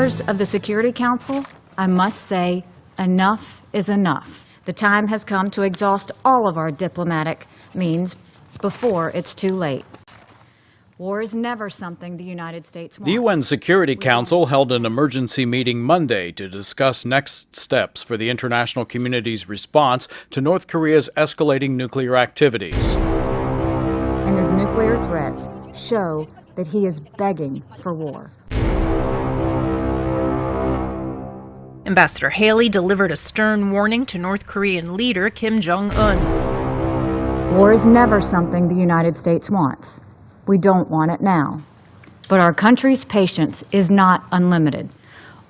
members of the Security Council, I must say, enough is enough. The time has come to exhaust all of our diplomatic means before it's too late. War is never something the United States wants. The UN Security Council held an emergency meeting Monday to discuss next steps for the international community's response to North Korea's escalating nuclear activities. And his nuclear threats show that he is begging for war. Ambassador Haley delivered a stern warning to North Korean leader Kim Jong-un. War is never something the United States wants. We don't want it now. But our country's patience is not unlimited.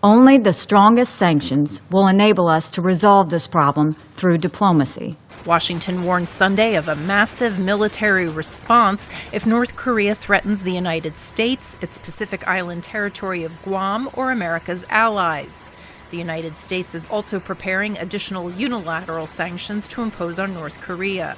Only the strongest sanctions will enable us to resolve this problem through diplomacy. Washington warned Sunday of a massive military response if North Korea threatens the United States, its Pacific Island territory of Guam, or America's allies. The United States is also preparing additional unilateral sanctions to impose on North Korea.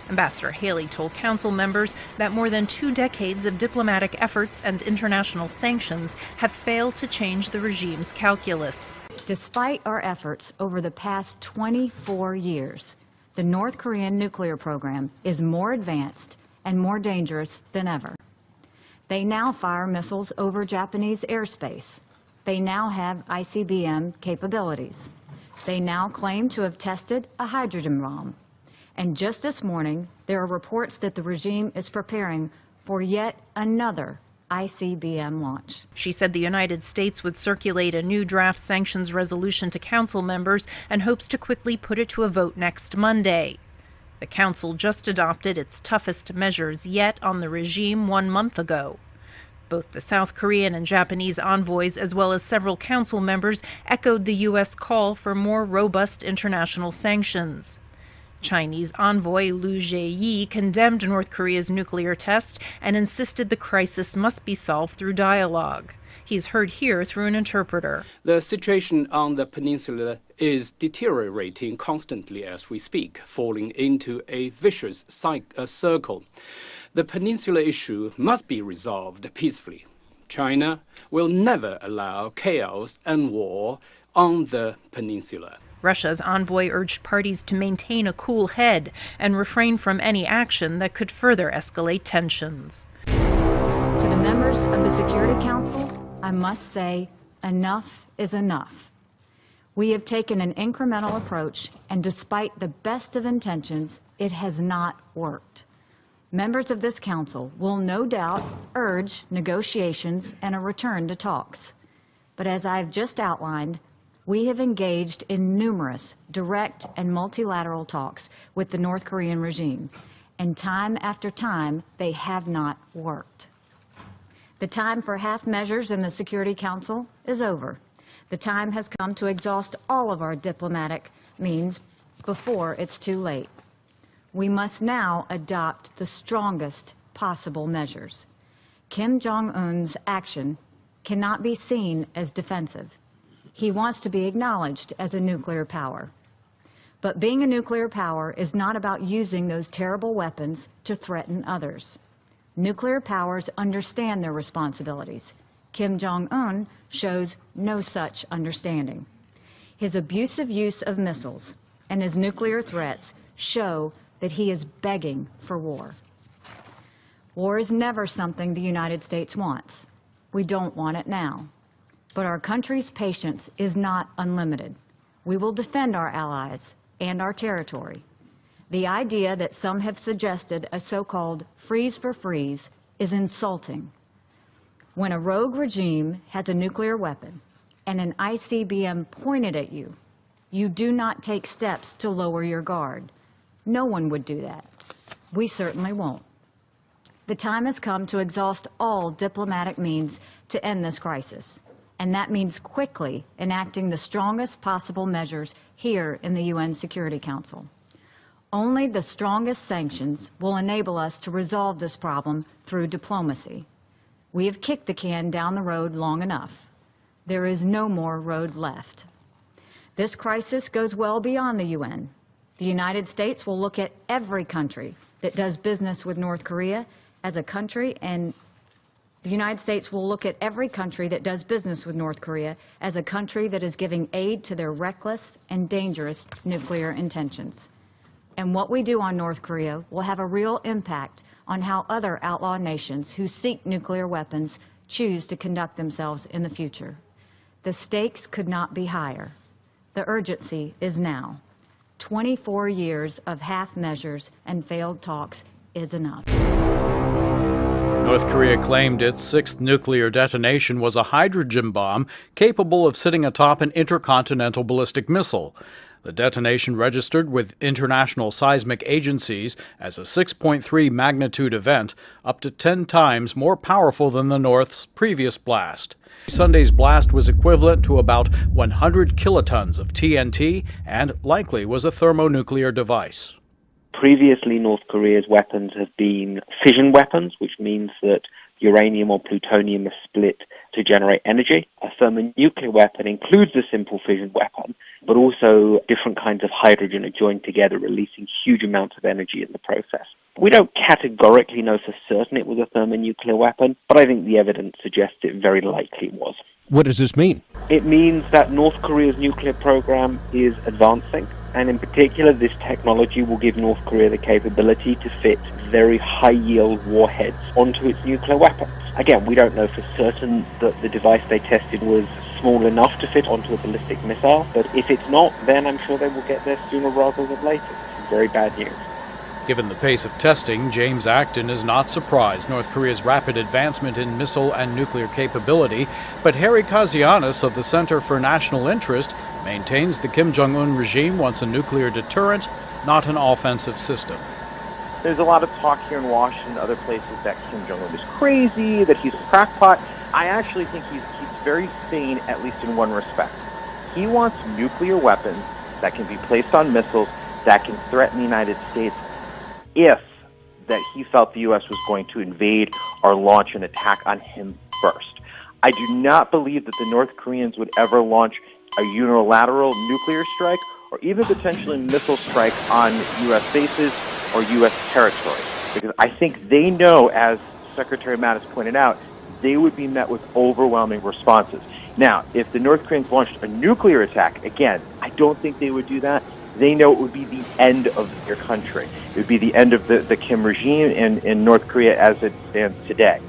Ambassador Haley told council members that more than 2 decades of diplomatic efforts and international sanctions have failed to change the regime's calculus. Despite our efforts over the past 24 years, the North Korean nuclear program is more advanced and more dangerous than ever. They now fire missiles over Japanese airspace. They now have ICBM capabilities. They now claim to have tested a hydrogen bomb. And just this morning, there are reports that the regime is preparing for yet another ICBM launch. She said the United States would circulate a new draft sanctions resolution to council members and hopes to quickly put it to a vote next Monday. The council just adopted its toughest measures yet on the regime 1 month ago. Both the South Korean and Japanese envoys, as well as several council members, echoed the U.S. call for more robust international sanctions. Chinese envoy Liu Zheyi condemned North Korea's nuclear test and insisted the crisis must be solved through dialogue. He's heard here through an interpreter. The situation on the peninsula is deteriorating constantly as we speak, falling into a vicious circle. The peninsula issue must be resolved peacefully. China will never allow chaos and war on the peninsula. Russia's envoy urged parties to maintain a cool head and refrain from any action that could further escalate tensions. To the members of the Security Council, I must say, enough is enough. We have taken an incremental approach, and despite the best of intentions, it has not worked. Members of this council will no doubt urge negotiations and a return to talks. But as I've just outlined, we have engaged in numerous direct and multilateral talks with the North Korean regime, and time after time, they have not worked. The time for half measures in the Security Council is over. The time has come to exhaust all of our diplomatic means before it's too late. We must now adopt the strongest possible measures. Kim Jong-un's action cannot be seen as defensive. He wants to be acknowledged as a nuclear power. But being a nuclear power is not about using those terrible weapons to threaten others. Nuclear powers understand their responsibilities. Kim Jong-un shows no such understanding. His abusive use of missiles and his nuclear threats show that he is begging for war. War is never something the United States wants. We don't want it now. But our country's patience is not unlimited. We will defend our allies and our territory. The idea that some have suggested a so-called freeze for freeze is insulting. When a rogue regime has a nuclear weapon and an ICBM pointed at you, you do not take steps to lower your guard. No one would do that. We certainly won't. The time has come to exhaust all diplomatic means to end this crisis. And that means quickly enacting the strongest possible measures here in the UN Security Council. Only the strongest sanctions will enable us to resolve this problem through diplomacy. We have kicked the can down the road long enough. There is no more road left. This crisis goes well beyond the UN. The United States will look at every country that does business with North Korea as a country, and the The United States will look at every country that does business with North Korea as a country that is giving aid to their reckless and dangerous nuclear intentions. And what we do on North Korea will have a real impact on how other outlaw nations who seek nuclear weapons choose to conduct themselves in the future. The stakes could not be higher. The urgency is now. 24 years of half measures and failed talks is enough. North Korea claimed its sixth nuclear detonation was a hydrogen bomb capable of sitting atop an intercontinental ballistic missile. The detonation registered with international seismic agencies as a 6.3 magnitude event, up to 10 times more powerful than the North's previous blast. Sunday's blast was equivalent to about 100 kilotons of TNT and likely was a thermonuclear device. Previously, North Korea's weapons have been fission weapons, which means that uranium or plutonium is split to generate energy. A thermonuclear weapon includes a simple fission weapon, but also different kinds of hydrogen are joined together, releasing huge amounts of energy in the process. We don't categorically know for certain it was a thermonuclear weapon, but I think the evidence suggests it very likely was. What does this mean? It means that North Korea's nuclear program is advancing, and in particular, this technology will give North Korea the capability to fit very high-yield warheads onto its nuclear weapons. Again, we don't know for certain that the device they tested was small enough to fit onto a ballistic missile, but if it's not, then I'm sure they will get there sooner rather than later. It's very bad news. Given the pace of testing, James Acton is not surprised North Korea's rapid advancement in missile and nuclear capability, but Harry Kazianis of the Center for National Interest maintains the Kim Jong-un regime wants a nuclear deterrent, not an offensive system. There's a lot of talk here in Washington and other places that Kim Jong-un is crazy, that he's a crackpot. I actually think he's very sane, at least in one respect. He wants nuclear weapons that can be placed on missiles that can threaten the United States if that he felt the U.S. was going to invade or launch an attack on him first. I do not believe that the North Koreans would ever launch a unilateral nuclear strike or even potentially a missile strike on U.S. bases or U.S. territory, because I think they know, as Secretary Mattis pointed out, they would be met with overwhelming responses. Now, if the North Koreans launched a nuclear attack, again, I don't think they would do that. They know it would be the end of their country. It would be the end of the Kim regime in North Korea as it stands today.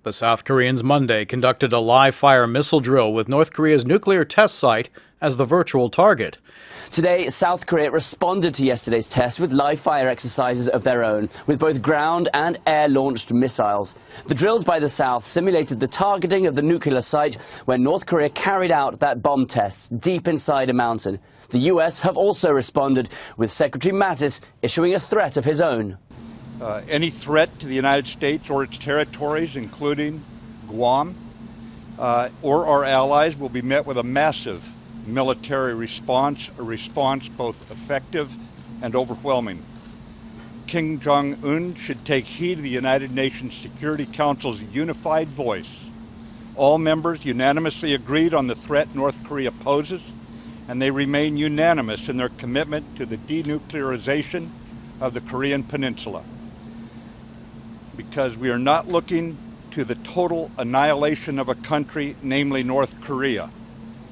The South Koreans Monday conducted a live-fire missile drill with North Korea's nuclear test site as the virtual target. Today, South Korea responded to yesterday's test with live-fire exercises of their own, with both ground and air-launched missiles. The drills by the South simulated the targeting of the nuclear site where North Korea carried out that bomb test deep inside a mountain. The U.S. have also responded, with Secretary Mattis issuing a threat of his own. Any threat to the United States or its territories, including Guam, or our allies, will be met with a massive military response, a response both effective and overwhelming. Kim Jong-un should take heed of the United Nations Security Council's unified voice. All members unanimously agreed on the threat North Korea poses, and they remain unanimous in their commitment to the denuclearization of the Korean Peninsula. Because we are not looking to the total annihilation of a country, namely North Korea.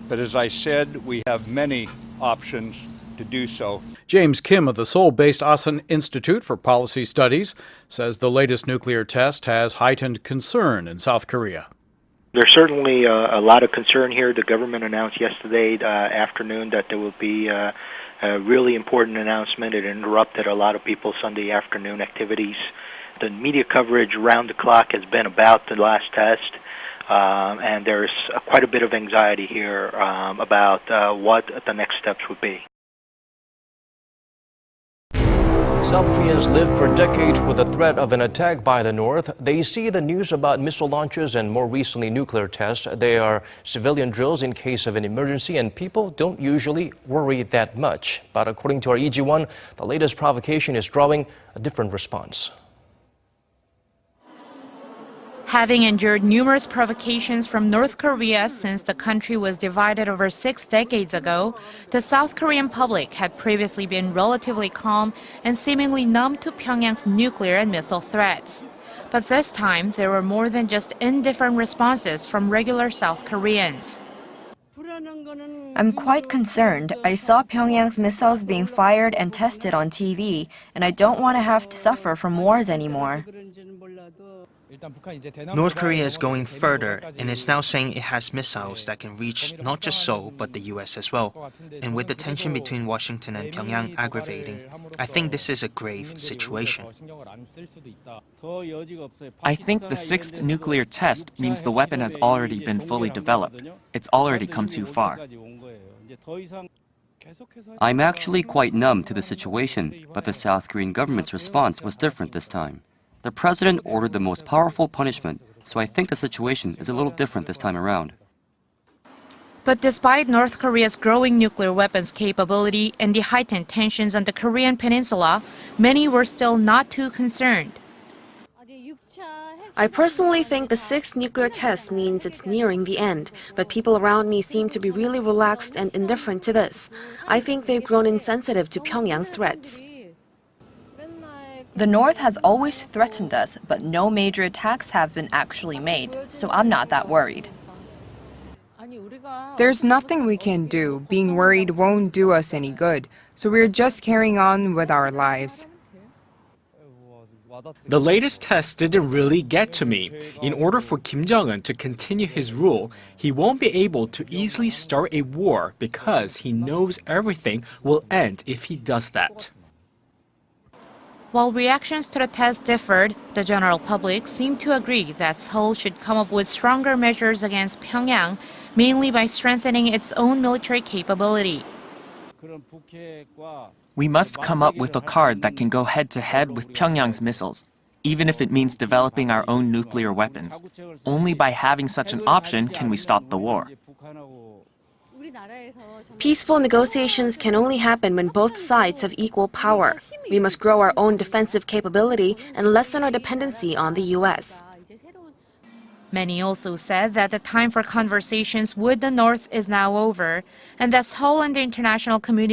But as I said, we have many options to do so. James Kim of the Seoul-based Asan Institute for Policy Studies says the latest nuclear test has heightened concern in South Korea. There's certainly a lot of concern here. The government announced yesterday afternoon that there will be a really important announcement. It interrupted a lot of people's Sunday afternoon activities. The media coverage around the clock has been about the last test. And there's quite a bit of anxiety here about what the next steps would be. South Koreans lived for decades with the threat of an attack by the North. They see the news about missile launches and more recently nuclear tests. They are civilian drills in case of an emergency, and people don't usually worry that much. But according to our EG1, the latest provocation is drawing a different response. Having endured numerous provocations from North Korea since the country was divided over 6 decades ago, the South Korean public had previously been relatively calm and seemingly numb to Pyongyang's nuclear and missile threats. But this time, there were more than just indifferent responses from regular South Koreans. I'm quite concerned. I saw Pyongyang's missiles being fired and tested on TV, and I don't want to have to suffer from wars anymore. North Korea is going further and is now saying it has missiles that can reach not just Seoul but the US as well. And with the tension between Washington and Pyongyang aggravating, I think this is a grave situation. I think the sixth nuclear test means the weapon has already been fully developed. It's already come too far. I'm actually quite numb to the situation, but the South Korean government's response was different this time. The president ordered the most powerful punishment, so I think the situation is a little different this time around. But despite North Korea's growing nuclear weapons capability and the heightened tensions on the Korean peninsula, many were still not too concerned. I personally think the sixth nuclear test means it's nearing the end, but people around me seem to be really relaxed and indifferent to this. I think they've grown insensitive to Pyongyang's threats. The North has always threatened us, but no major attacks have been actually made, so I'm not that worried. There's nothing we can do. Being worried won't do us any good, so we're just carrying on with our lives. The latest test didn't really get to me. In order for Kim Jong-un to continue his rule, he won't be able to easily start a war because he knows everything will end if he does that. While reactions to the test differed, the general public seemed to agree that Seoul should come up with stronger measures against Pyongyang, mainly by strengthening its own military capability. We must come up with a card that can go head-to-head with Pyongyang's missiles, even if it means developing our own nuclear weapons. Only by having such an option can we stop the war. Peaceful negotiations can only happen when both sides have equal power. We must grow our own defensive capability and lessen our dependency on the U.S. Many also said that the time for conversations with the North is now over, and that Seoul and the international community